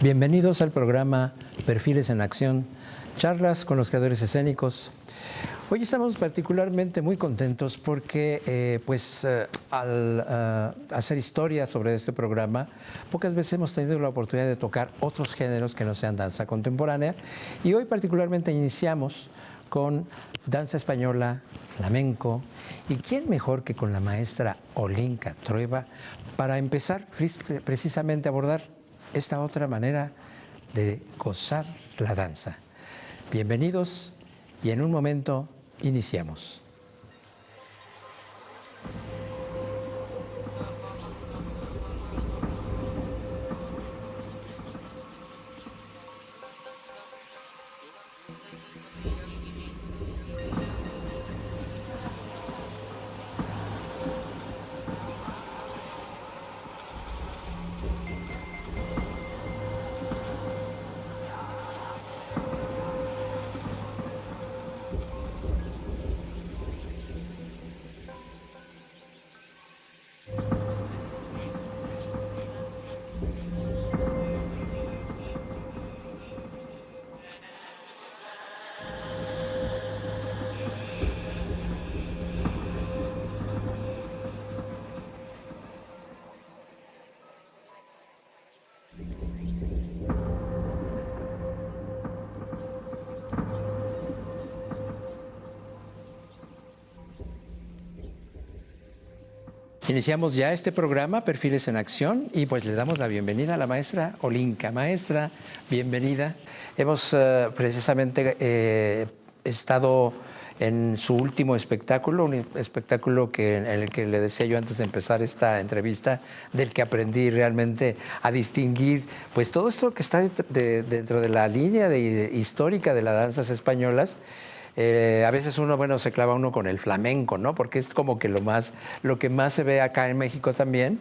Bienvenidos al programa Perfiles en Acción, charlas con los creadores escénicos. Hoy estamos particularmente muy contentos porque al hacer historia sobre este programa, pocas veces hemos tenido la oportunidad de tocar otros géneros que no sean danza contemporánea, y hoy particularmente iniciamos con danza española, flamenco, y quién mejor que con la maestra Olinka Trueba para empezar precisamente a abordar esta otra manera de gozar la danza. Bienvenidos y en un momento iniciamos. Iniciamos ya este programa, Perfiles en Acción, y pues le damos la bienvenida a la maestra Olinka. Maestra, bienvenida. Hemos precisamente estado en su último espectáculo, un espectáculo en el que le decía yo antes de empezar esta entrevista, del que aprendí realmente a distinguir pues todo esto que está dentro de la línea histórica de las danzas españolas. A veces se clava uno con el flamenco, ¿no? Porque es como que lo que más se ve acá en México también.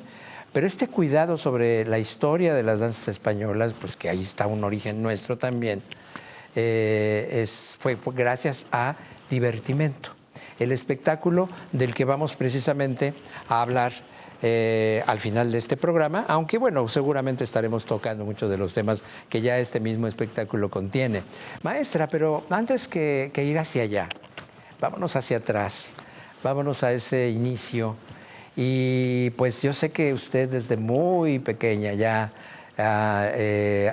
Pero este cuidado sobre la historia de las danzas españolas, pues que ahí está un origen nuestro también, fue gracias a Divertimento, el espectáculo del que vamos precisamente a hablar al final de este programa, aunque bueno, seguramente estaremos tocando muchos de los temas que ya este mismo espectáculo contiene. Maestra, pero antes que ir hacia allá, vámonos hacia atrás, vámonos a ese inicio. Y pues yo sé que usted desde muy pequeña ya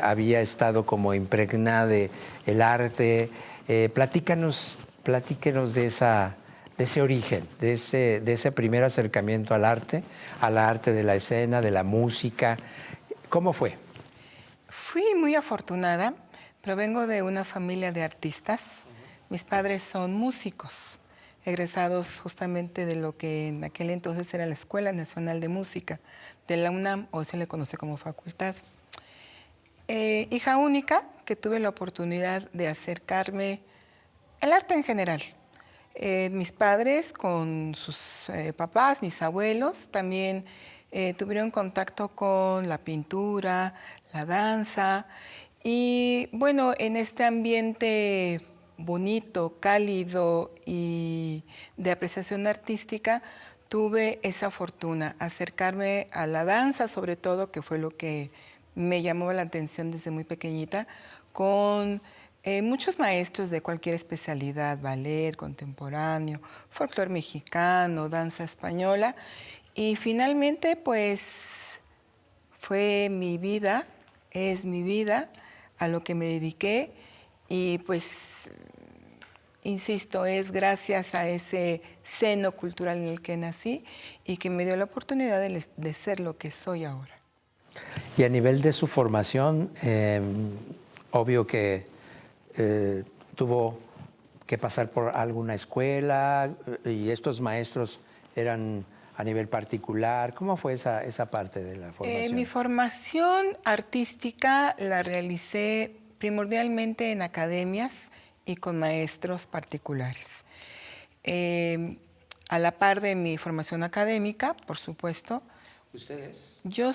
había estado como impregnada del arte. Platíquenos de ese origen, de ese primer acercamiento al arte de la escena, de la música. ¿Cómo fue? Fui muy afortunada. Provengo de una familia de artistas. Mis padres son músicos, egresados justamente de lo que en aquel entonces era la Escuela Nacional de Música de la UNAM, hoy se le conoce como facultad. Hija única, que tuve la oportunidad de acercarme al arte en general. Mis padres con sus papás, mis abuelos, también tuvieron contacto con la pintura, la danza. Y bueno, en este ambiente bonito, cálido y de apreciación artística, tuve esa fortuna, acercarme a la danza sobre todo, que fue lo que me llamó la atención desde muy pequeñita, con muchos maestros de cualquier especialidad, ballet, contemporáneo, folclore mexicano, danza española. Y finalmente, pues, fue mi vida, es mi vida, a lo que me dediqué. Y pues, insisto, es gracias a ese seno cultural en el que nací y que me dio la oportunidad de ser lo que soy ahora. Y a nivel de su formación, obvio que tuvo que pasar por alguna escuela y estos maestros eran a nivel particular. ¿Cómo fue esa parte de la formación? Mi formación artística la realicé primordialmente en academias y con maestros particulares. A la par de mi formación académica, por supuesto. ¿Ustedes? Yo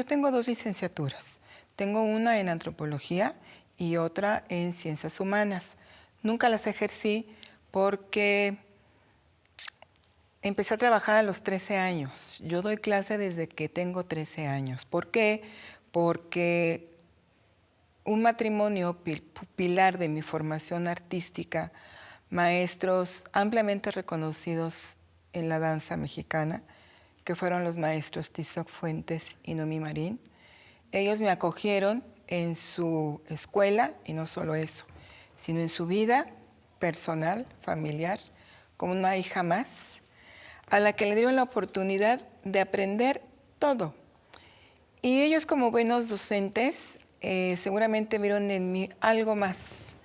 tengo 2 licenciaturas. Tengo una en antropología y otra en ciencias humanas. Nunca las ejercí porque empecé a trabajar a los 13 años. Yo doy clase desde que tengo 13 años. ¿Por qué? Porque un matrimonio pilar de mi formación artística, maestros ampliamente reconocidos en la danza mexicana, que fueron los maestros Tizoc Fuentes y Noemí Marín. Ellos me acogieron en su escuela, y no solo eso, sino en su vida personal, familiar, como una hija más, a la que le dieron la oportunidad de aprender todo. Y ellos, como buenos docentes, seguramente vieron en mí algo más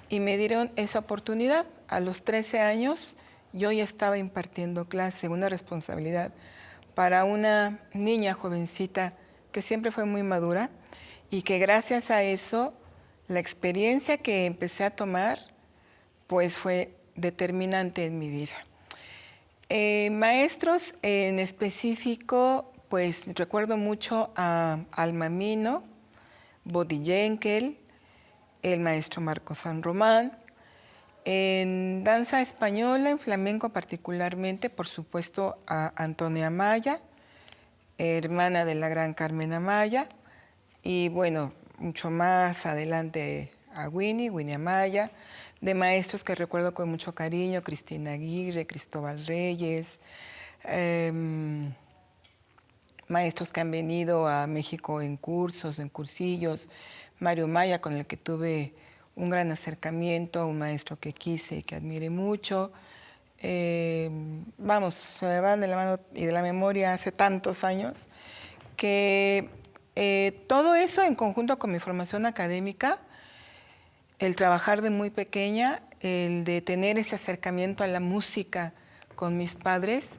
y me dieron esa oportunidad. A los 13 años yo ya estaba impartiendo clase, una responsabilidad para una niña jovencita que siempre fue muy madura y que gracias a eso, la experiencia que empecé a tomar, pues fue determinante en mi vida. Maestros en específico, pues recuerdo mucho a Alma Mino, Bodigenkel, el maestro Marco San Román. En danza española, en flamenco particularmente, por supuesto, a Antonia Amaya, hermana de la gran Carmen Amaya, y bueno, mucho más adelante a Winnie Amaya, de maestros que recuerdo con mucho cariño, Cristina Aguirre, Cristóbal Reyes, maestros que han venido a México en cursos, en cursillos, Mario Maya, con el que tuve un gran acercamiento, un maestro que quise y que admiré mucho. Vamos, se me van de la mano y de la memoria hace tantos años, que todo eso en conjunto con mi formación académica, el trabajar de muy pequeña, el de tener ese acercamiento a la música con mis padres,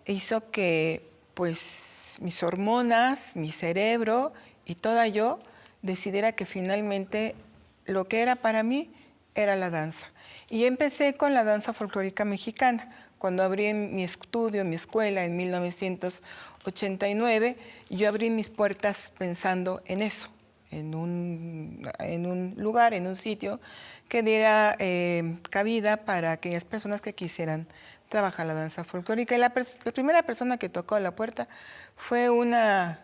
hizo que pues mis hormonas, mi cerebro y toda yo decidiera que finalmente lo que era para mí era la danza. Y empecé con la danza folclórica mexicana. Cuando abrí mi estudio, mi escuela en 1989, yo abrí mis puertas pensando en eso, en un lugar, en un sitio que diera cabida para aquellas personas que quisieran trabajar la danza folclórica. Y la primera persona que tocó la puerta fue una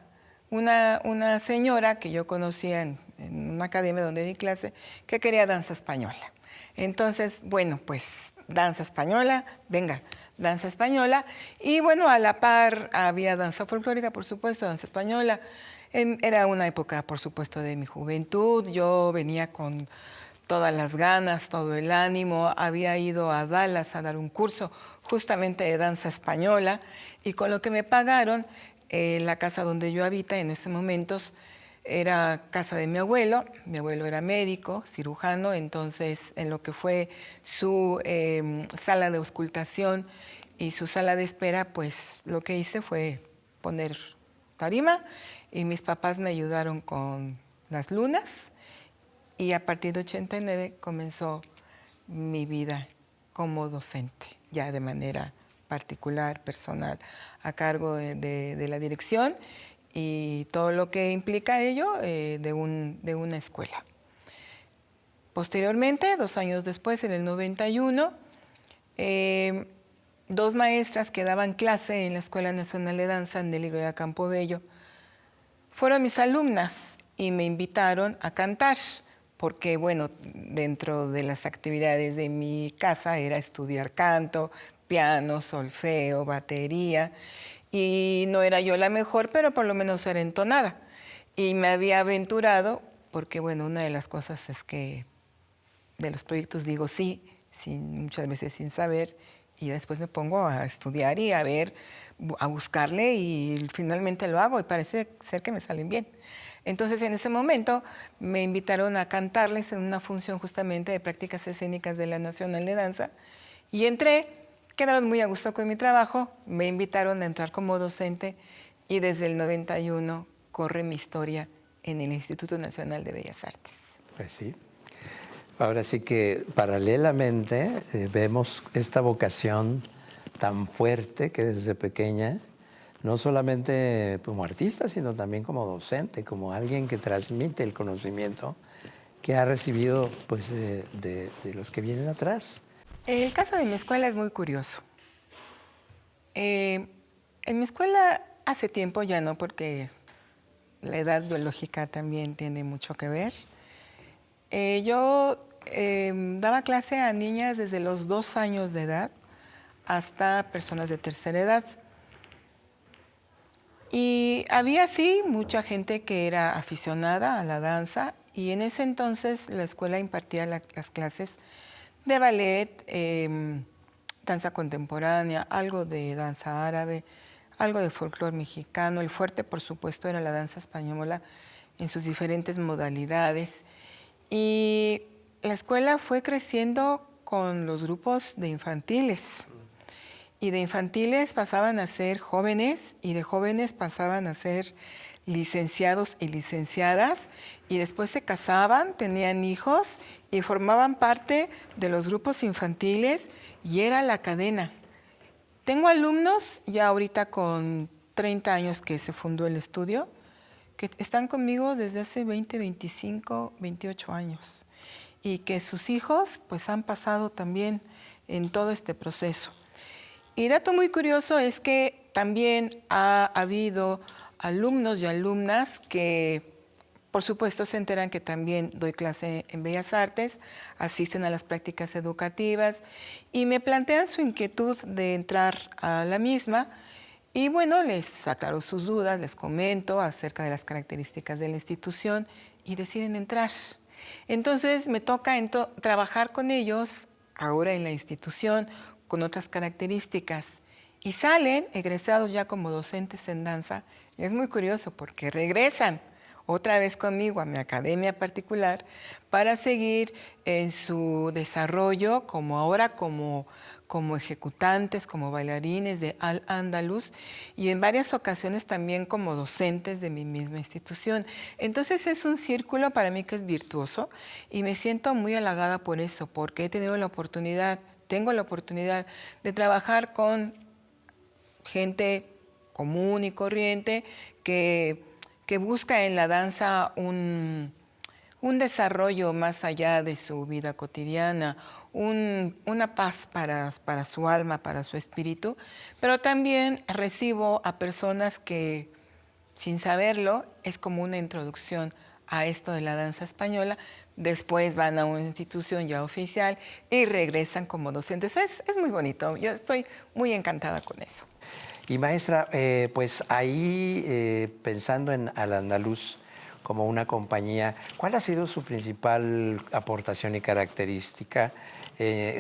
señora que yo conocía en una academia donde di clase, que quería danza española. Entonces, bueno, pues danza española, venga, danza española. Y bueno, a la par había danza folclórica, por supuesto, danza española. Era una época, por supuesto, de mi juventud. Yo venía con todas las ganas, todo el ánimo. Había ido a Dallas a dar un curso justamente de danza española y con lo que me pagaron, la casa donde yo habita en ese momento era casa de mi abuelo era médico, cirujano, entonces en lo que fue su sala de auscultación y su sala de espera, pues lo que hice fue poner tarima y mis papás me ayudaron con las lunas y a partir de 89 comenzó mi vida como docente, ya de manera particular, personal, a cargo de la dirección y todo lo que implica ello de una escuela. Posteriormente, 2 años después, en el 91, 2 maestras que daban clase en la Escuela Nacional de Danza, Nelly Gloria Campobello, fueron mis alumnas y me invitaron a cantar, porque bueno, dentro de las actividades de mi casa era estudiar canto, piano, solfeo, batería, y no era yo la mejor, pero por lo menos era entonada. Y me había aventurado, porque bueno, una de las cosas es que de los proyectos digo sí, muchas veces sin saber, y después me pongo a estudiar y a ver, a buscarle y finalmente lo hago y parece ser que me salen bien. Entonces en ese momento me invitaron a cantarles en una función justamente de prácticas escénicas de la Nacional de Danza y entré, quedaron muy a gusto con mi trabajo, me invitaron a entrar como docente y desde el 91 corre mi historia en el Instituto Nacional de Bellas Artes. Pues sí. Ahora sí que paralelamente vemos esta vocación tan fuerte que desde pequeña, no solamente como artista, sino también como docente, como alguien que transmite el conocimiento que ha recibido pues, de los que vienen atrás. El caso de mi escuela es muy curioso. En mi escuela hace tiempo ya no, porque la edad biológica también tiene mucho que ver. Yo daba clase a niñas desde los 2 años de edad hasta personas de tercera edad. Y había, sí, mucha gente que era aficionada a la danza y en ese entonces la escuela impartía las clases de ballet, danza contemporánea, algo de danza árabe, algo de folclore mexicano. El fuerte, por supuesto, era la danza española en sus diferentes modalidades. Y la escuela fue creciendo con los grupos de infantiles. Y de infantiles pasaban a ser jóvenes y de jóvenes pasaban a ser licenciados y licenciadas y después se casaban, tenían hijos y formaban parte de los grupos infantiles y era la cadena. Tengo alumnos ya ahorita con 30 años que se fundó el estudio, que están conmigo desde hace 20, 25, 28 años y que sus hijos pues han pasado también en todo este proceso. Y dato muy curioso es que también ha habido alumnos y alumnas que, por supuesto, se enteran que también doy clase en Bellas Artes, asisten a las prácticas educativas y me plantean su inquietud de entrar a la misma. Y bueno, les aclaro sus dudas, les comento acerca de las características de la institución y deciden entrar. Entonces me toca trabajar con ellos ahora en la institución con otras características y salen egresados ya como docentes en danza. Y es muy curioso porque regresan otra vez conmigo a mi academia particular para seguir en su desarrollo como ejecutantes, como bailarines de Al-Ándalus y en varias ocasiones también como docentes de mi misma institución. Entonces es un círculo para mí que es virtuoso y me siento muy halagada por eso, porque tengo la oportunidad de trabajar con gente común y corriente que busca en la danza un desarrollo más allá de su vida cotidiana, una paz para su alma, para su espíritu, pero también recibo a personas que, sin saberlo, es como una introducción a esto de la danza española. Después van a una institución ya oficial y regresan como docentes. Es muy bonito, yo estoy muy encantada con eso. Y maestra, pues ahí pensando en Al-Ándalus como una compañía, ¿cuál ha sido su principal aportación y característica?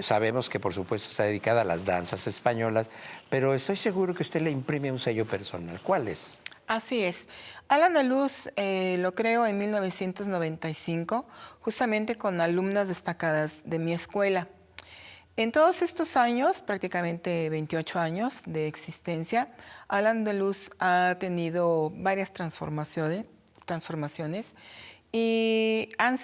Sabemos que por supuesto está dedicada a las danzas españolas, pero estoy seguro que usted le imprime un sello personal. ¿Cuál es? Así es. Al-Ándalus lo creo en 1995, justamente con alumnas destacadas de mi escuela. En todos estos años, prácticamente 28 años de existencia, Al-Ándalus ha tenido varias transformaciones y han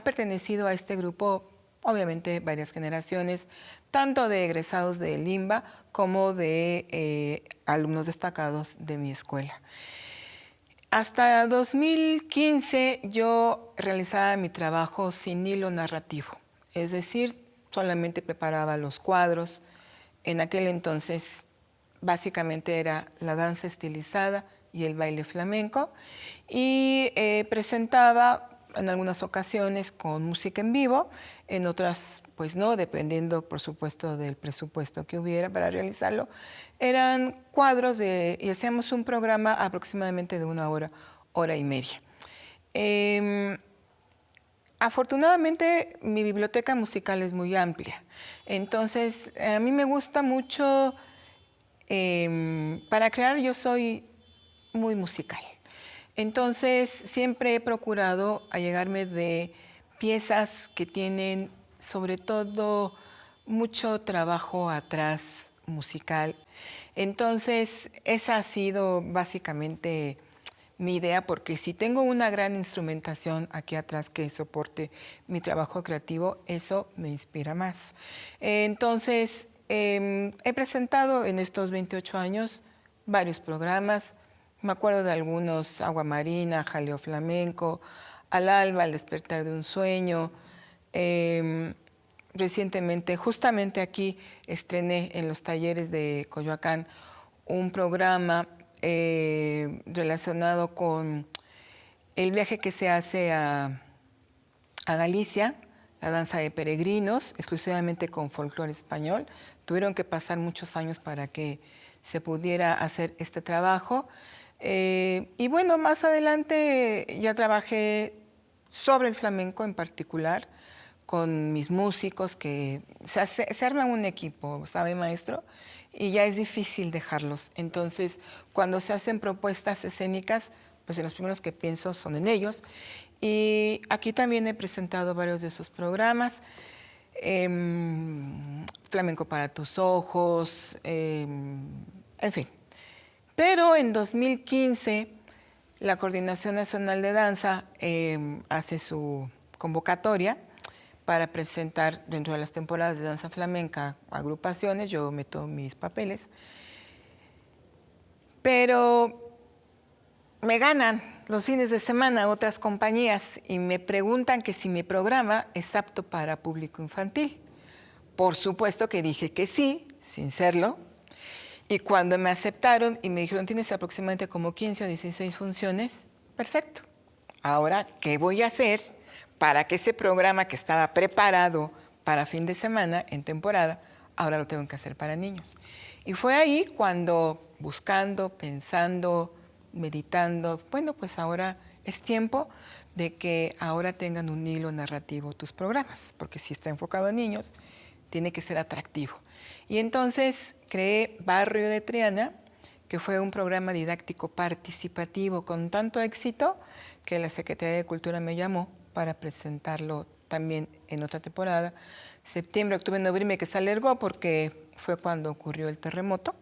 pertenecido a este grupo, obviamente, varias generaciones, tanto de egresados de Limba como de alumnos destacados de mi escuela. Hasta 2015 yo realizaba mi trabajo sin hilo narrativo, es decir, solamente preparaba los cuadros. En aquel entonces básicamente era la danza estilizada y el baile flamenco y presentaba en algunas ocasiones con música en vivo, en otras pues no, dependiendo por supuesto del presupuesto que hubiera para realizarlo. Eran cuadros y hacíamos un programa aproximadamente de 1 hora, hora y media. Afortunadamente mi biblioteca musical es muy amplia, entonces a mí me gusta mucho, para crear yo soy muy musical. Entonces, siempre he procurado allegarme de piezas que tienen, sobre todo, mucho trabajo atrás musical. Entonces, esa ha sido básicamente mi idea, porque si tengo una gran instrumentación aquí atrás que soporte mi trabajo creativo, eso me inspira más. Entonces, he presentado en estos 28 años varios programas. Me acuerdo de algunos: Agua Marina, Jaleo Flamenco, Al Alba, Al Despertar de un Sueño. Recientemente, justamente aquí, estrené en los talleres de Coyoacán un programa relacionado con el viaje que se hace a a Galicia, la danza de peregrinos, exclusivamente con folclore español. Tuvieron que pasar muchos años para que se pudiera hacer este trabajo. Y bueno, más adelante ya trabajé sobre el flamenco en particular, con mis músicos que se arman un equipo, ¿sabe, maestro? Y ya es difícil dejarlos. Entonces, cuando se hacen propuestas escénicas, pues en los primeros que pienso son en ellos. Y aquí también he presentado varios de esos programas. Flamenco para tus ojos, en fin. Pero en 2015, la Coordinación Nacional de Danza hace su convocatoria para presentar dentro de las temporadas de danza flamenca agrupaciones. Yo meto mis papeles. Pero me ganan los fines de semana otras compañías y me preguntan que si mi programa es apto para público infantil. Por supuesto que dije que sí, sin serlo. Y cuando me aceptaron y me dijeron, tienes aproximadamente como 15 o 16 funciones, perfecto. Ahora, ¿qué voy a hacer para que ese programa que estaba preparado para fin de semana, en temporada, ahora lo tengo que hacer para niños? Y fue ahí cuando, buscando, pensando, meditando, bueno, pues ahora es tiempo de que ahora tengan un hilo narrativo tus programas, porque si está enfocado a niños, tiene que ser atractivo. Y entonces creé Barrio de Triana, que fue un programa didáctico participativo con tanto éxito que la Secretaría de Cultura me llamó para presentarlo también en otra temporada. Septiembre, octubre, noviembre, que se alargó porque fue cuando ocurrió el terremoto.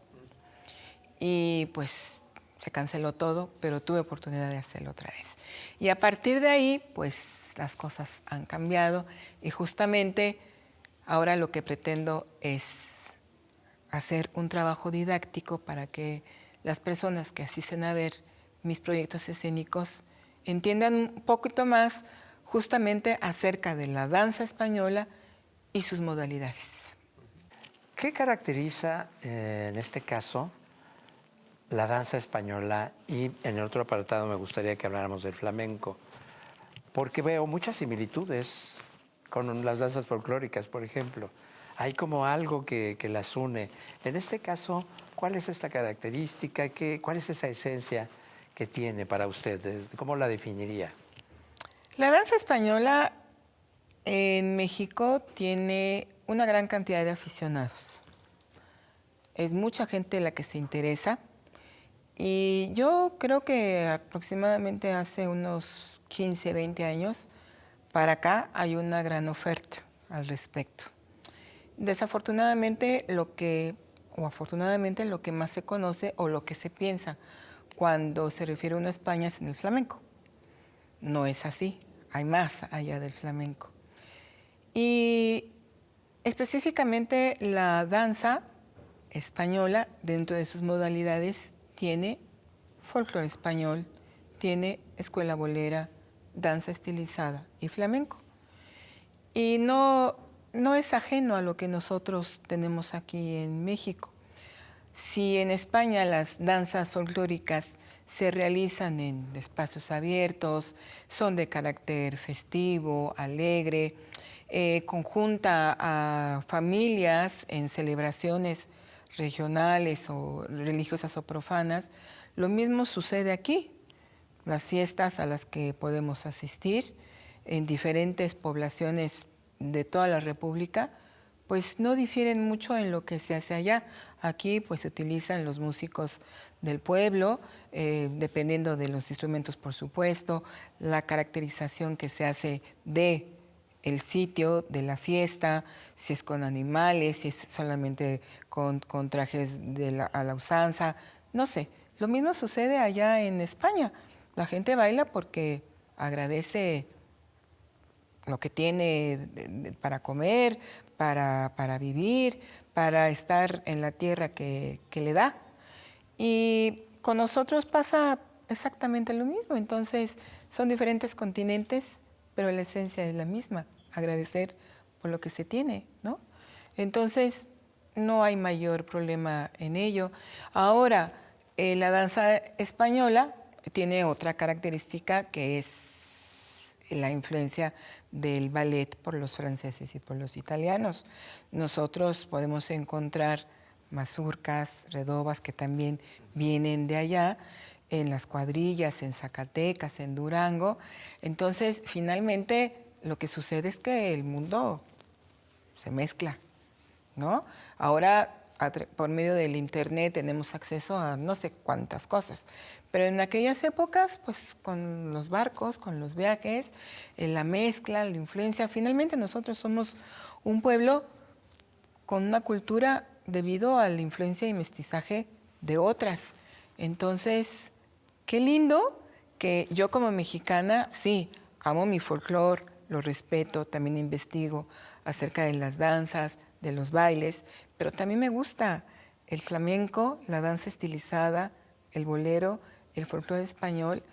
Y pues se canceló todo, pero tuve oportunidad de hacerlo otra vez. Y a partir de ahí, pues las cosas han cambiado y justamente ahora lo que pretendo es hacer un trabajo didáctico para que las personas que asisten a ver mis proyectos escénicos entiendan un poquito más justamente acerca de la danza española y sus modalidades. ¿Qué caracteriza en este caso la danza española? Y en el otro apartado me gustaría que habláramos del flamenco, porque veo muchas similitudes con las danzas folclóricas, por ejemplo. Hay como algo que las une. En este caso, ¿cuál es esta característica? ¿Cuál es esa esencia que tiene para usted? ¿Cómo la definiría? La danza española en México tiene una gran cantidad de aficionados. Es mucha gente la que se interesa. Y yo creo que aproximadamente hace unos 15, 20 años para acá hay una gran oferta al respecto. Desafortunadamente o afortunadamente lo que más se conoce o lo que se piensa cuando se refiere a una España es en el flamenco. No es así, hay más allá del flamenco. Y específicamente la danza española, dentro de sus modalidades, tiene folclore español, tiene escuela bolera, danza estilizada y flamenco. Y no es ajeno a lo que nosotros tenemos aquí en México. Si en España las danzas folclóricas se realizan en espacios abiertos, son de carácter festivo, alegre, conjunta a familias en celebraciones regionales o religiosas o profanas, lo mismo sucede aquí. Las fiestas a las que podemos asistir en diferentes poblaciones de toda la República, pues no difieren mucho en lo que se hace allá. Aquí pues se utilizan los músicos del pueblo, dependiendo de los instrumentos, por supuesto, la caracterización que se hace de el sitio, de la fiesta, si es con animales, si es solamente con trajes a la usanza, no sé. Lo mismo sucede allá en España. La gente baila porque agradece lo que tiene para comer, para vivir, para estar en la tierra que le da. Y con nosotros pasa exactamente lo mismo. Entonces, son diferentes continentes, pero la esencia es la misma, agradecer por lo que se tiene, ¿no? Entonces, no hay mayor problema en ello. Ahora, la danza española tiene otra característica que es la influencia del ballet por los franceses y por los italianos. Nosotros podemos encontrar mazurcas, redobas que también vienen de allá, en las cuadrillas, en Zacatecas, en Durango. Entonces, finalmente, lo que sucede es que el mundo se mezcla, ¿no? Ahora, por medio del internet tenemos acceso a no sé cuántas cosas, pero en aquellas épocas, pues con los barcos, con los viajes, la mezcla, la influencia, finalmente nosotros somos un pueblo con una cultura debido a la influencia y mestizaje de otras. Entonces, qué lindo que yo como mexicana, sí, amo mi folclore, lo respeto, también investigo acerca de las danzas, de los bailes, pero también me gusta el flamenco, la danza estilizada, el bolero, el folclore español.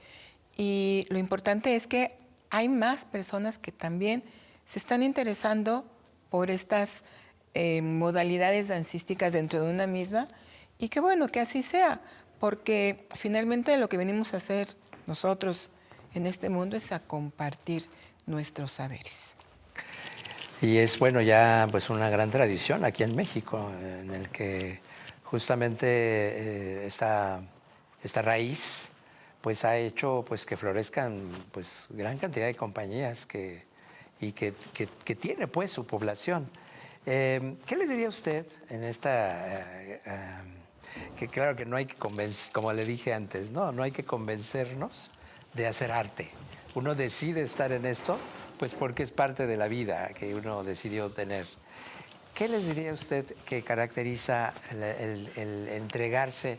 Y lo importante es que hay más personas que también se están interesando por estas modalidades dancísticas dentro de una misma, y qué bueno que así sea, porque finalmente lo que venimos a hacer nosotros en este mundo es a compartir nuestros saberes. Y es, bueno, ya pues una gran tradición aquí en México, en el que justamente esta raíz pues ha hecho pues que florezcan pues gran cantidad de compañías que tiene pues su población. ¿Qué les diría usted en esta que claro que no hay que convencer, como le dije antes, no hay que convencernos de hacer arte? Uno decide estar en esto pues porque es parte de la vida que uno decidió tener. ¿Qué les diría usted que caracteriza el entregarse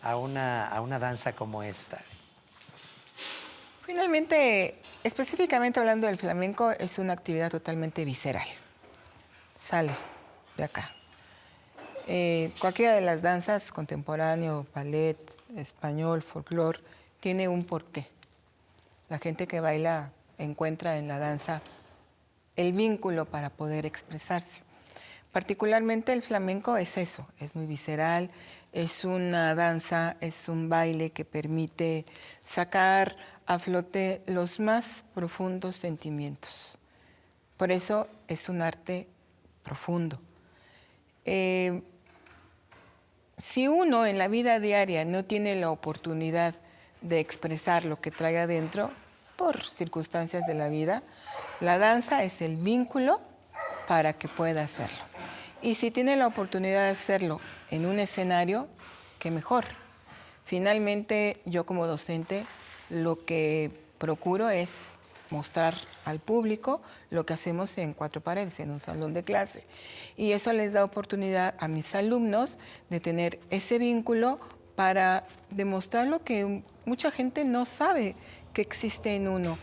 a una danza como esta? Finalmente, específicamente hablando del flamenco, es una actividad totalmente visceral. Sale de acá. Cualquiera de las danzas, contemporáneo, ballet, español, folclore, tiene un porqué. La gente que baila encuentra en la danza el vínculo para poder expresarse. Particularmente el flamenco es eso, es muy visceral, es una danza, es un baile que permite sacar a flote los más profundos sentimientos. Por eso es un arte profundo. Si uno en la vida diaria no tiene la oportunidad de expresar lo que trae adentro, por circunstancias de la vida, la danza es el vínculo para que pueda hacerlo. Y si tiene la oportunidad de hacerlo en un escenario, qué mejor. Finalmente, yo como docente, lo que procuro es mostrar al público lo que hacemos en cuatro paredes, en un salón de clase. Y eso les da oportunidad a mis alumnos de tener ese vínculo para demostrar lo que mucha gente no sabe que existe en uno.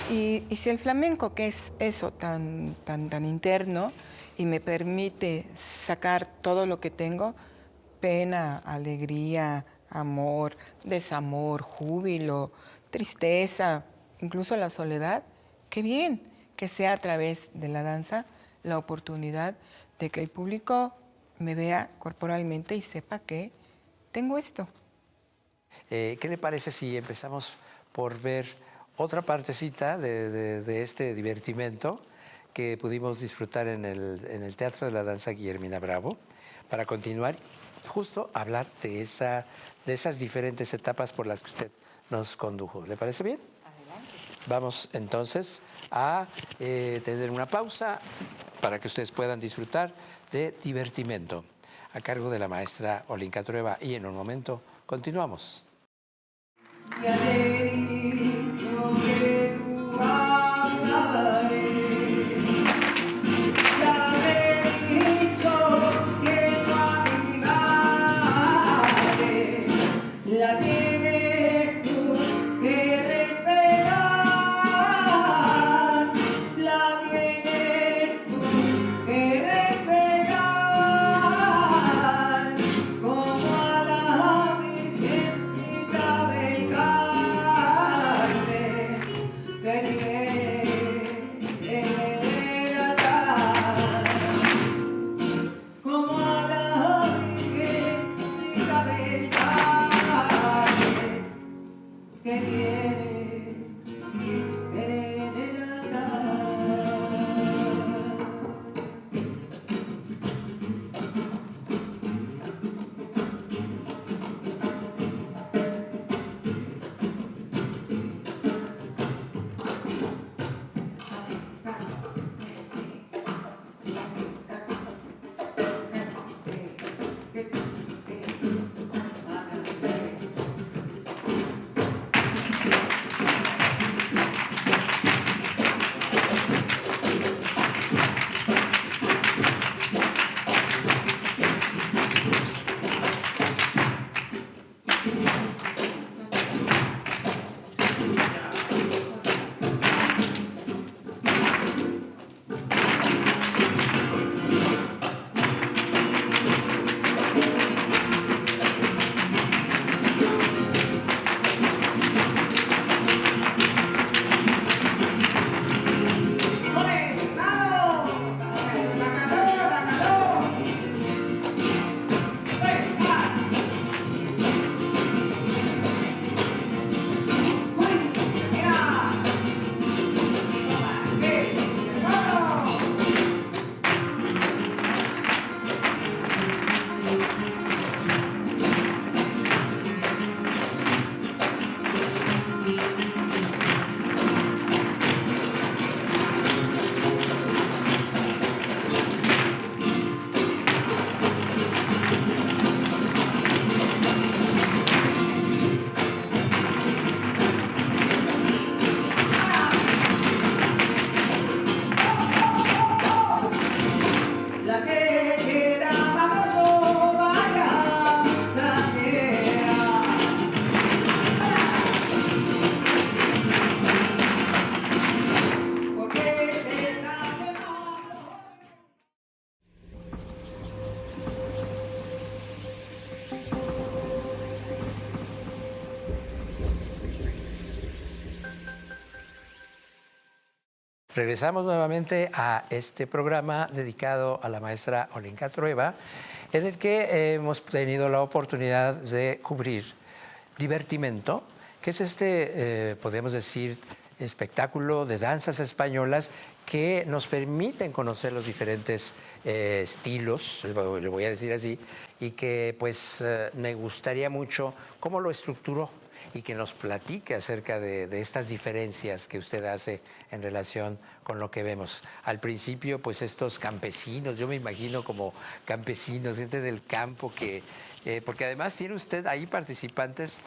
Y si el flamenco, que es eso tan interno y me permite sacar todo lo que tengo, pena, alegría, amor, desamor, júbilo, tristeza, incluso la soledad, qué bien que sea a través de la danza la oportunidad de que el público me vea corporalmente y sepa que tengo esto. ¿Qué le parece si empezamos por ver otra partecita de este divertimento que pudimos disfrutar en el Teatro de la Danza Guillermina Bravo, para continuar justo a hablar de esas diferentes etapas por las que usted nos condujo? ¿Le parece bien? Adelante. Vamos entonces a tener una pausa para que ustedes puedan disfrutar de Divertimento, a cargo de la maestra Olinka Trueba, y en un momento continuamos. Regresamos nuevamente a este programa dedicado a la maestra Olenka Trueba, en el que hemos tenido la oportunidad de cubrir Divertimento, que es podemos decir, espectáculo de danzas españolas que nos permiten conocer los diferentes estilos, le voy a decir así, y que pues me gustaría mucho cómo lo estructuró y que nos platique acerca de estas diferencias que usted hace en relación con lo que vemos. Al principio, pues estos campesinos, yo me imagino como campesinos, gente del campo, porque además tiene usted ahí participantes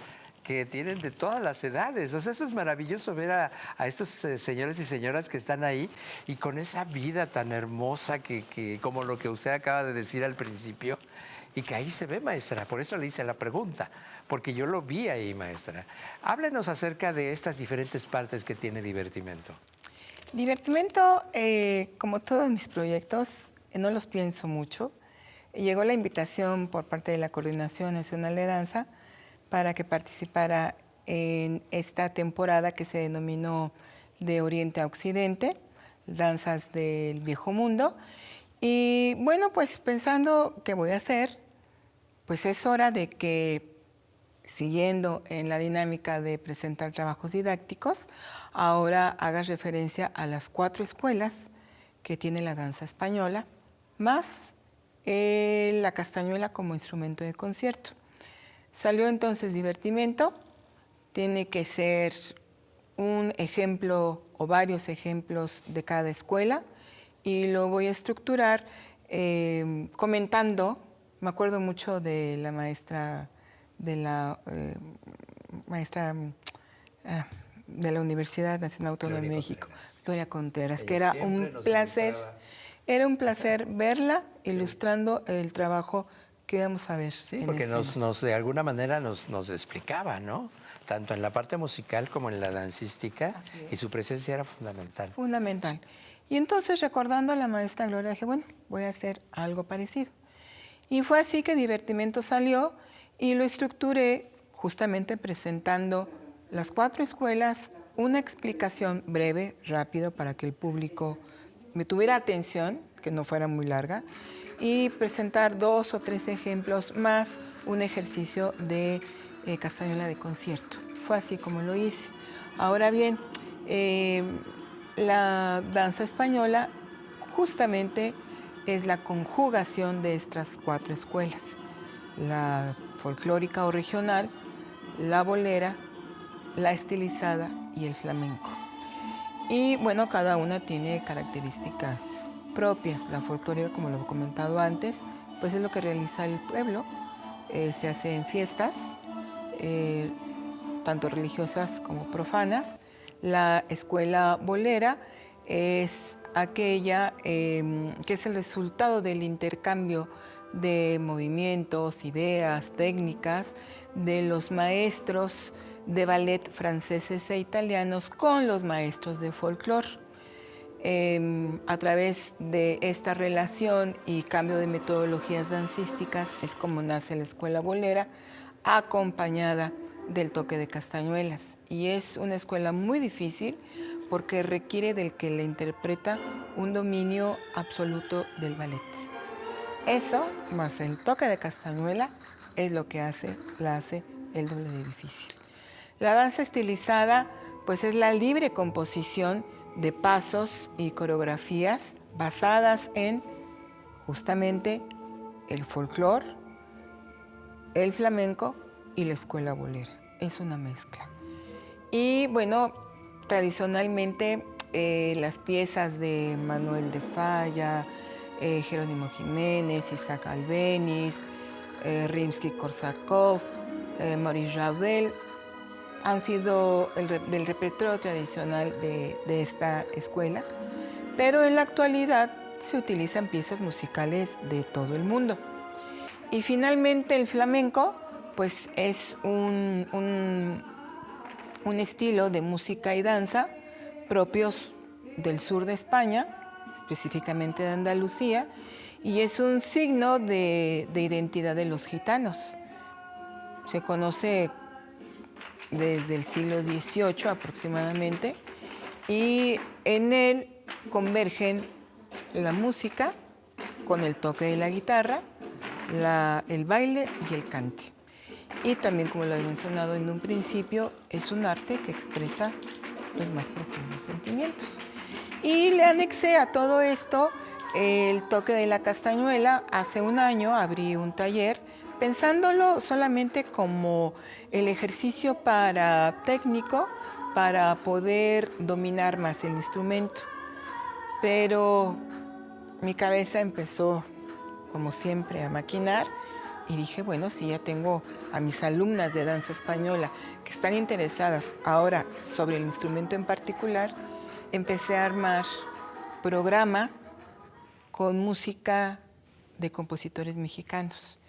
que tienen de todas las edades. O sea, eso es maravilloso ver a estos señores y señoras que están ahí y con esa vida tan hermosa que como lo que usted acaba de decir al principio, y que ahí se ve, maestra. Por eso le hice la pregunta, porque yo lo vi ahí, maestra. Háblenos acerca de estas diferentes partes que tiene Divertimento. Divertimento, como todos mis proyectos, no los pienso mucho. Llegó la invitación por parte de la Coordinación Nacional de Danza para que participara en esta temporada que se denominó De Oriente a Occidente, Danzas del Viejo Mundo. Y bueno, pues pensando qué voy a hacer, pues es hora de que, siguiendo en la dinámica de presentar trabajos didácticos, ahora haga referencia a las 4 escuelas que tiene la danza española, más la castañuela como instrumento de concierto. Salió entonces Divertimento, tiene que ser un ejemplo o varios ejemplos de cada escuela y lo voy a estructurar comentando. Me acuerdo mucho de la maestra de la Universidad Nacional Autónoma de México, Gloria Contreras, que era un placer verla ilustrando el trabajo que vamos a ver. Sí, porque de alguna manera nos explicaba, ¿no? Tanto en la parte musical como en la dancística, y su presencia era fundamental. Fundamental. Y entonces, recordando a la maestra Gloria, dije, bueno, voy a hacer algo parecido. Y fue así que Divertimento salió y lo estructuré justamente presentando las 4 escuelas, una explicación breve, rápido, para que el público me tuviera atención, que no fuera muy larga, y presentar 2 o 3 ejemplos más un ejercicio de castañuela de concierto. Fue así como lo hice. Ahora bien, la danza española justamente es la conjugación de estas 4 escuelas: la folclórica o regional, la bolera, la estilizada y el flamenco. Y bueno, cada una tiene características propias. La folclórica, como lo he comentado antes, pues es lo que realiza el pueblo. Se hace en fiestas, tanto religiosas como profanas. La escuela bolera es aquella que es el resultado del intercambio de movimientos, ideas, técnicas de los maestros de ballet franceses e italianos con los maestros de folclore. A través de esta relación y cambio de metodologías dancísticas es como nace la escuela bolera, acompañada del toque de castañuelas. Y es una escuela muy difícil porque requiere del que la interpreta un dominio absoluto del ballet. Eso, más el toque de castañuela, es lo que la hace el doble de difícil. La danza estilizada, pues es la libre composición de pasos y coreografías basadas en justamente el folclore, el flamenco y la escuela bolera. Es una mezcla. Y bueno, tradicionalmente las piezas de Manuel de Falla, Jerónimo Jiménez, Isaac Albéniz, Rimsky-Korsakov, Maurice Ravel, han sido del repertorio tradicional de esta escuela, pero en la actualidad se utilizan piezas musicales de todo el mundo. Y finalmente el flamenco, pues es un estilo de música y danza propios del sur de España, específicamente de Andalucía, y es un signo de identidad de los gitanos. Se conoce desde el siglo XVIII aproximadamente, y en él convergen la música con el toque de la guitarra, el baile y el cante. Y también, como lo he mencionado en un principio, es un arte que expresa los más profundos sentimientos. Y le anexé a todo esto el toque de la castañuela. Hace un año abrí un taller pensándolo solamente como el ejercicio técnico para poder dominar más el instrumento. Pero mi cabeza empezó, como siempre, a maquinar y dije, bueno, si ya tengo a mis alumnas de danza española que están interesadas ahora sobre el instrumento en particular, empecé a armar programa con música de compositores mexicanos.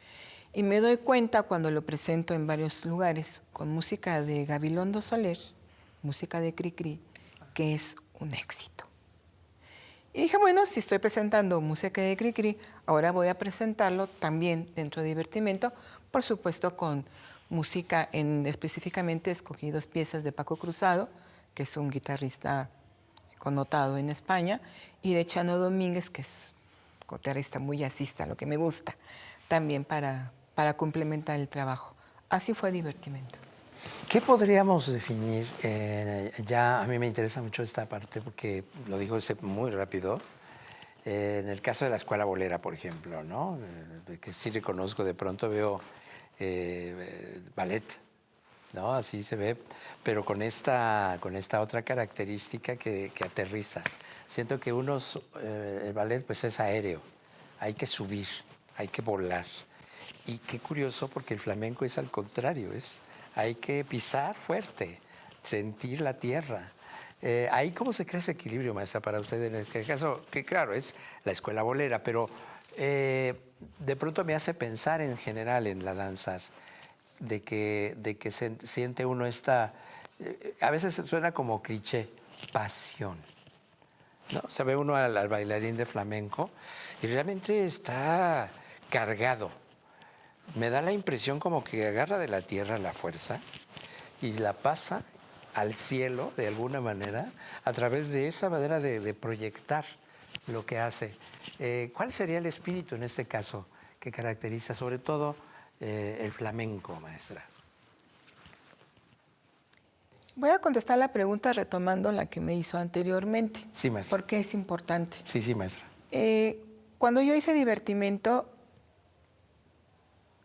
Y me doy cuenta cuando lo presento en varios lugares con música de Gabilondo Soler, música de Cricri, que es un éxito. Y dije, bueno, si estoy presentando música de Cricri, ahora voy a presentarlo también dentro de Divertimento, por supuesto con música, específicamente escogí 2 piezas de Paco Cruzado, que es un guitarrista connotado en España, y de Chano Domínguez, que es un guitarrista muy jazzista, lo que me gusta, también para complementar el trabajo. Así fue Divertimento. ¿Qué podríamos definir? Ya a mí me interesa mucho esta parte porque lo dijo muy rápido. En el caso de la escuela bolera, por ejemplo, ¿no? Que sí reconozco, de pronto veo ballet, ¿no? Así se ve, pero con esta otra característica que aterriza. Siento que el ballet pues es aéreo, hay que subir, hay que volar. Y qué curioso porque el flamenco es al contrario, hay que pisar fuerte, sentir la tierra. Ahí cómo se crea ese equilibrio, maestra, para usted en este caso, que claro, es la escuela bolera, pero de pronto me hace pensar en general en las danzas, de que siente uno a veces suena como cliché, pasión, ¿no? Se ve uno al bailarín de flamenco y realmente está cargado. Me da la impresión como que agarra de la tierra la fuerza y la pasa al cielo de alguna manera a través de esa manera de proyectar lo que hace. ¿Cuál sería el espíritu en este caso que caracteriza sobre todo el flamenco, maestra? Voy a contestar la pregunta retomando la que me hizo anteriormente. Sí, maestra. Porque es importante. Sí, maestra. Cuando yo hice Divertimento,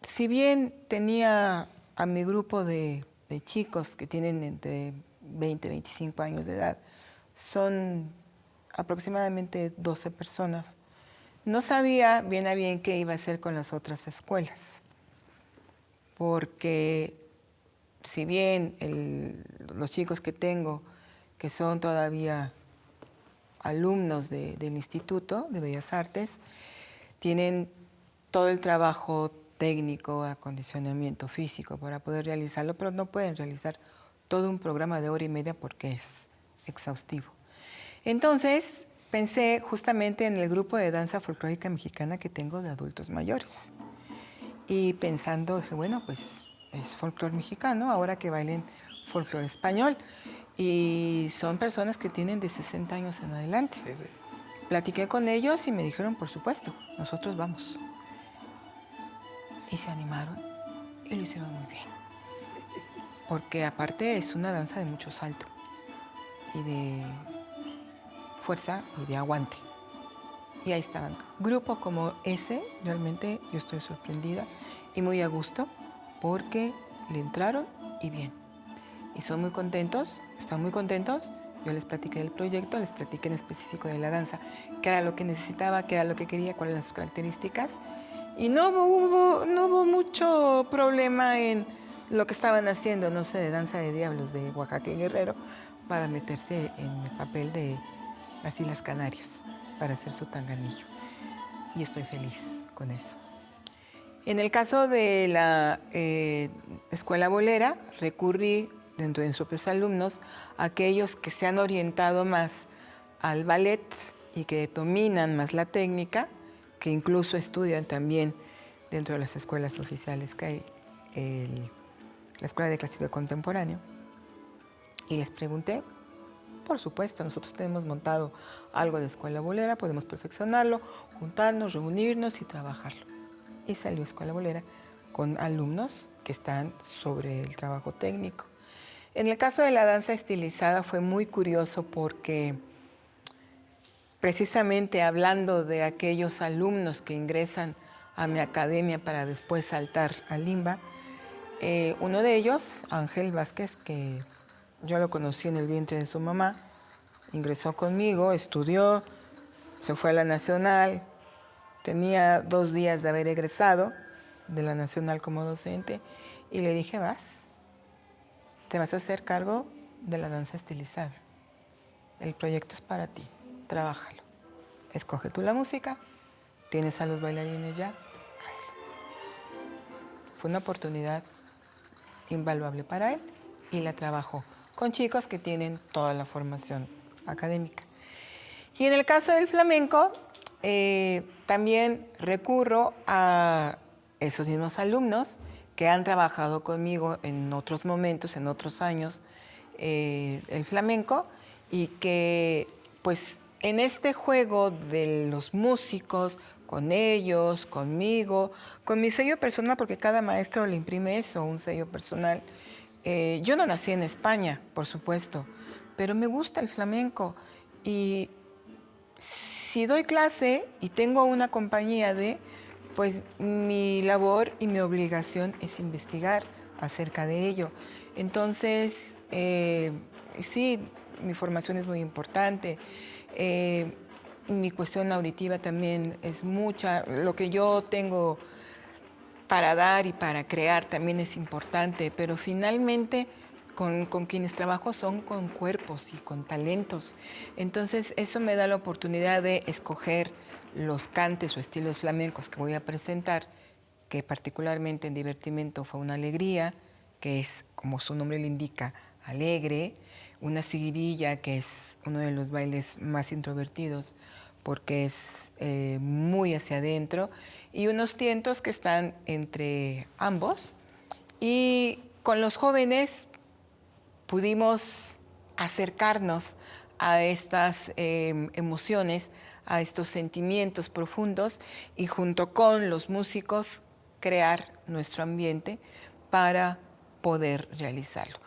si bien tenía a mi grupo de chicos que tienen entre 20 y 25 años de edad, son aproximadamente 12 personas, no sabía bien a bien qué iba a hacer con las otras escuelas. Porque si bien los chicos que tengo, que son todavía alumnos del Instituto de Bellas Artes, tienen todo el trabajo técnico, acondicionamiento físico para poder realizarlo, pero no pueden realizar todo un programa de 1 hora y media porque es exhaustivo. Entonces, pensé justamente en el grupo de danza folclórica mexicana que tengo de adultos mayores. Y pensando, dije, bueno, pues es folclore mexicano, ahora que bailen folclore español. Y son personas que tienen de 60 años en adelante. Sí. Platiqué con ellos y me dijeron, por supuesto, nosotros vamos. Y se animaron y lo hicieron muy bien. Porque aparte es una danza de mucho salto y de fuerza y de aguante. Y ahí estaban. Grupo como ese, realmente yo estoy sorprendida y muy a gusto porque le entraron y bien. Y son muy contentos, están muy contentos. Yo les platiqué del proyecto, les platiqué en específico de la danza, qué era lo que necesitaba, qué era lo que quería, cuáles eran sus características. Y no hubo mucho problema en lo que estaban haciendo, no sé, de Danza de Diablos de Oaxaca y Guerrero, para meterse en el papel de las Islas Canarias, para hacer su tanganillo. Y estoy feliz con eso. En el caso de la escuela bolera, recurrí dentro de sus propios alumnos a aquellos que se han orientado más al ballet y que dominan más la técnica, que incluso estudian también dentro de las escuelas oficiales que hay, la Escuela de Clásico y Contemporáneo. Y les pregunté, por supuesto, nosotros tenemos montado algo de Escuela Bolera, podemos perfeccionarlo, juntarnos, reunirnos y trabajarlo. Y salió Escuela Bolera con alumnos que están sobre el trabajo técnico. En el caso de la danza estilizada fue muy curioso porque precisamente hablando de aquellos alumnos que ingresan a mi academia para después saltar a Limba, uno de ellos, Ángel Vázquez, que yo lo conocí en el vientre de su mamá, ingresó conmigo, estudió, se fue a la Nacional, tenía 2 días de haber egresado de la Nacional como docente y le dije, te vas a hacer cargo de la danza estilizada. El proyecto es para ti, trabájalo. Escoge tú la música, tienes a los bailarines ya, hazlo. Fue una oportunidad invaluable para él y la trabajó con chicos que tienen toda la formación académica. Y en el caso del flamenco, también recurro a esos mismos alumnos que han trabajado conmigo en otros momentos, en otros años, el flamenco, y que pues en este juego de los músicos, con ellos, conmigo, con mi sello personal, porque cada maestro le imprime eso, un sello personal. Yo no nací en España, por supuesto, pero me gusta el flamenco y si doy clase y tengo una compañía pues mi labor y mi obligación es investigar acerca de ello. Entonces, sí, mi formación es muy importante. Mi cuestión auditiva también es mucha. Lo que yo tengo para dar y para crear también es importante, pero finalmente con quienes trabajo son con cuerpos y con talentos. Entonces eso me da la oportunidad de escoger los cantes o estilos flamencos que voy a presentar, que particularmente en Divertimento fue una alegría, que es, como su nombre le indica, alegre, una seguidilla, que es uno de los bailes más introvertidos, porque es muy hacia adentro, y unos tientos que están entre ambos. Y con los jóvenes pudimos acercarnos a estas emociones, a estos sentimientos profundos y junto con los músicos crear nuestro ambiente para poder realizarlo.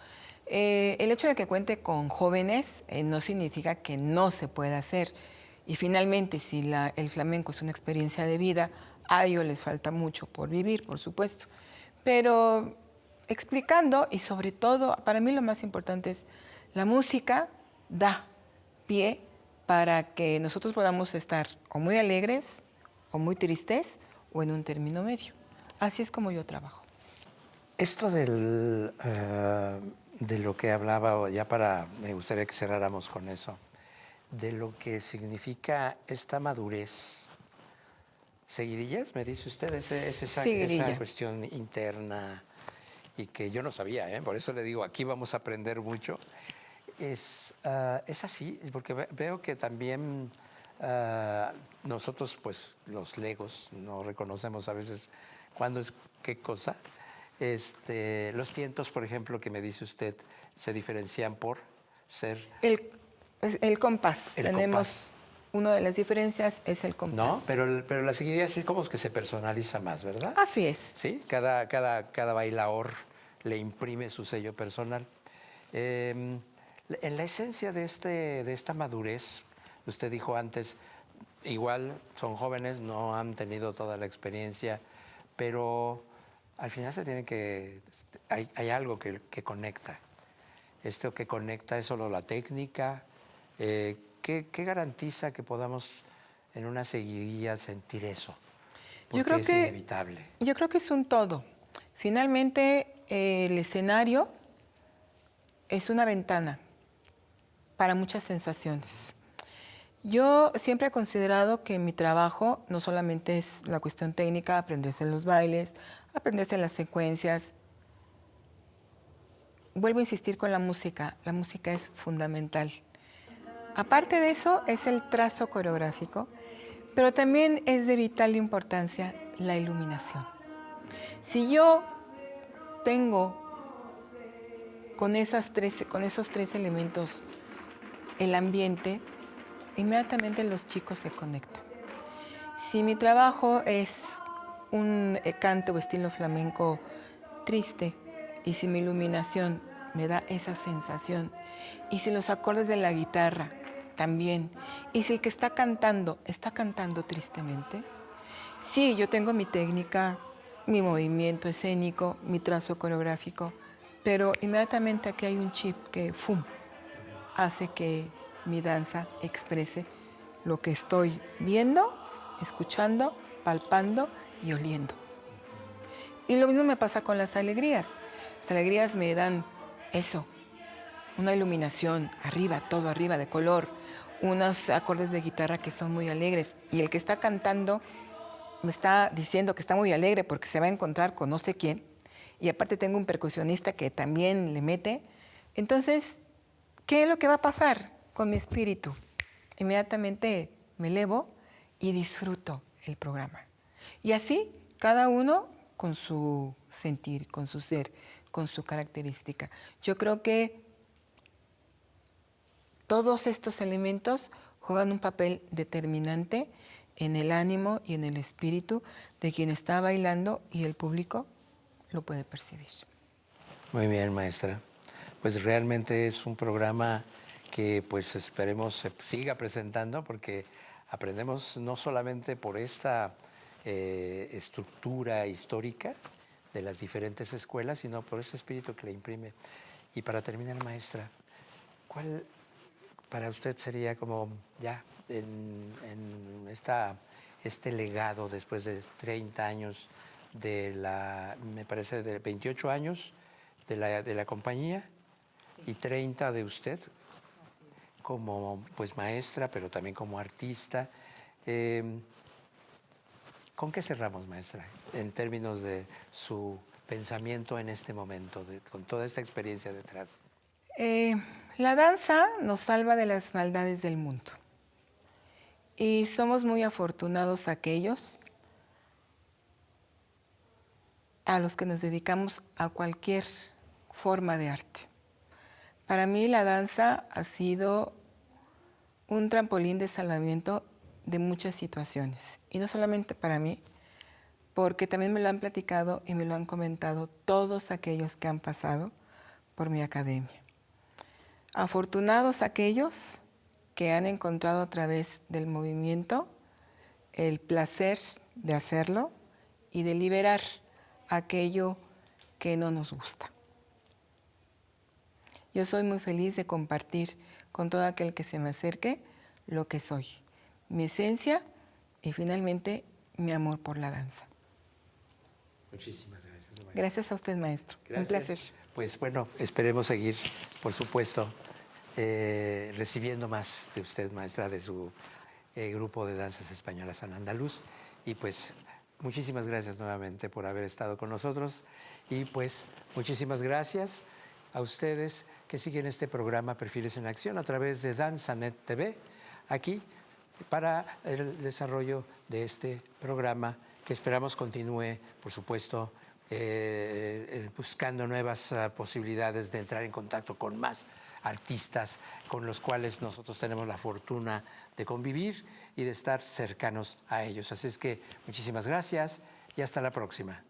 El hecho de que cuente con jóvenes no significa que no se pueda hacer. Y finalmente, si el flamenco es una experiencia de vida, a ellos les falta mucho por vivir, por supuesto. Pero explicando, y sobre todo, para mí lo más importante es la música da pie para que nosotros podamos estar o muy alegres, o muy tristes, o en un término medio. Así es como yo trabajo. Esto de lo que hablaba, me gustaría que cerráramos con eso, de lo que significa esta madurez. ¿Seguidillas, me dice usted? Es esa cuestión interna y que yo no sabía, por eso le digo, aquí vamos a aprender mucho. Es así, porque veo que también nosotros, pues los legos, no reconocemos a veces cuándo es qué cosa. Los tientos, por ejemplo, que me dice usted, se diferencian por ser... El compás. Tenemos compás. Una de las diferencias es el compás. No, pero la seguidilla sí como que se personaliza más, ¿verdad? Así es. Sí, cada bailaor le imprime su sello personal. En la esencia de esta madurez, usted dijo antes, igual son jóvenes, no han tenido toda la experiencia, pero al final hay algo que conecta. Esto que conecta es solo la técnica. ¿Qué garantiza que podamos en una seguidilla sentir eso? Porque es inevitable. Yo creo que es un todo. Finalmente, el escenario es una ventana para muchas sensaciones. Yo siempre he considerado que mi trabajo no solamente es la cuestión técnica, aprenderse en los bailes, aprenderse en las secuencias. Vuelvo a insistir con la música es fundamental. Aparte de eso, es el trazo coreográfico, pero también es de vital importancia la iluminación. Si yo tengo con esos tres elementos el ambiente, inmediatamente los chicos se conectan. Si mi trabajo es un cante o estilo flamenco triste, y si mi iluminación me da esa sensación, y si los acordes de la guitarra también, y si el que está cantando tristemente, sí, yo tengo mi técnica, mi movimiento escénico, mi trazo coreográfico, pero inmediatamente aquí hay un chip que ¡fum!, hace que mi danza exprese lo que estoy viendo, escuchando, palpando y oliendo. Y lo mismo me pasa con las alegrías. Las alegrías me dan eso, una iluminación arriba, todo arriba de color, unos acordes de guitarra que son muy alegres. Y el que está cantando me está diciendo que está muy alegre porque se va a encontrar con no sé quién. Y aparte tengo un percusionista que también le mete. Entonces, ¿qué es lo que va a pasar con mi espíritu? Inmediatamente me elevo y disfruto el programa. Y así, cada uno con su sentir, con su ser, con su característica. Yo creo que todos estos elementos juegan un papel determinante en el ánimo y en el espíritu de quien está bailando, y el público lo puede percibir. Muy bien, maestra. Pues realmente es un programa que pues esperemos se siga presentando, porque aprendemos no solamente por esta estructura histórica de las diferentes escuelas, sino por ese espíritu que le imprime. Y para terminar, maestra, ¿cuál para usted sería como ya en este legado después de 30 años me parece de 28 años de la compañía, sí, y 30 de usted como pues maestra, pero también como artista? ¿Con qué cerramos, maestra, en términos de su pensamiento en este momento, con toda esta experiencia detrás? La danza nos salva de las maldades del mundo. Y somos muy afortunados aquellos a los que nos dedicamos a cualquier forma de arte. Para mí la danza ha sido un trampolín de salvamiento de muchas situaciones. Y no solamente para mí, porque también me lo han platicado y me lo han comentado todos aquellos que han pasado por mi academia. Afortunados aquellos que han encontrado a través del movimiento el placer de hacerlo y de liberar aquello que no nos gusta. Yo soy muy feliz de compartir con todo aquel que se me acerque lo que soy, mi esencia y finalmente mi amor por la danza. Muchísimas gracias, maestra. Gracias a usted, maestro. Gracias. Un placer. Pues bueno, esperemos seguir, por supuesto, recibiendo más de usted, maestra, de su grupo de danzas españolas San Andaluz. Y pues muchísimas gracias nuevamente por haber estado con nosotros. Y pues muchísimas gracias a ustedes que siguen este programa Perfiles en Acción a través de Danzanet TV, aquí para el desarrollo de este programa que esperamos continúe, por supuesto, buscando nuevas posibilidades de entrar en contacto con más artistas con los cuales nosotros tenemos la fortuna de convivir y de estar cercanos a ellos. Así es que muchísimas gracias y hasta la próxima.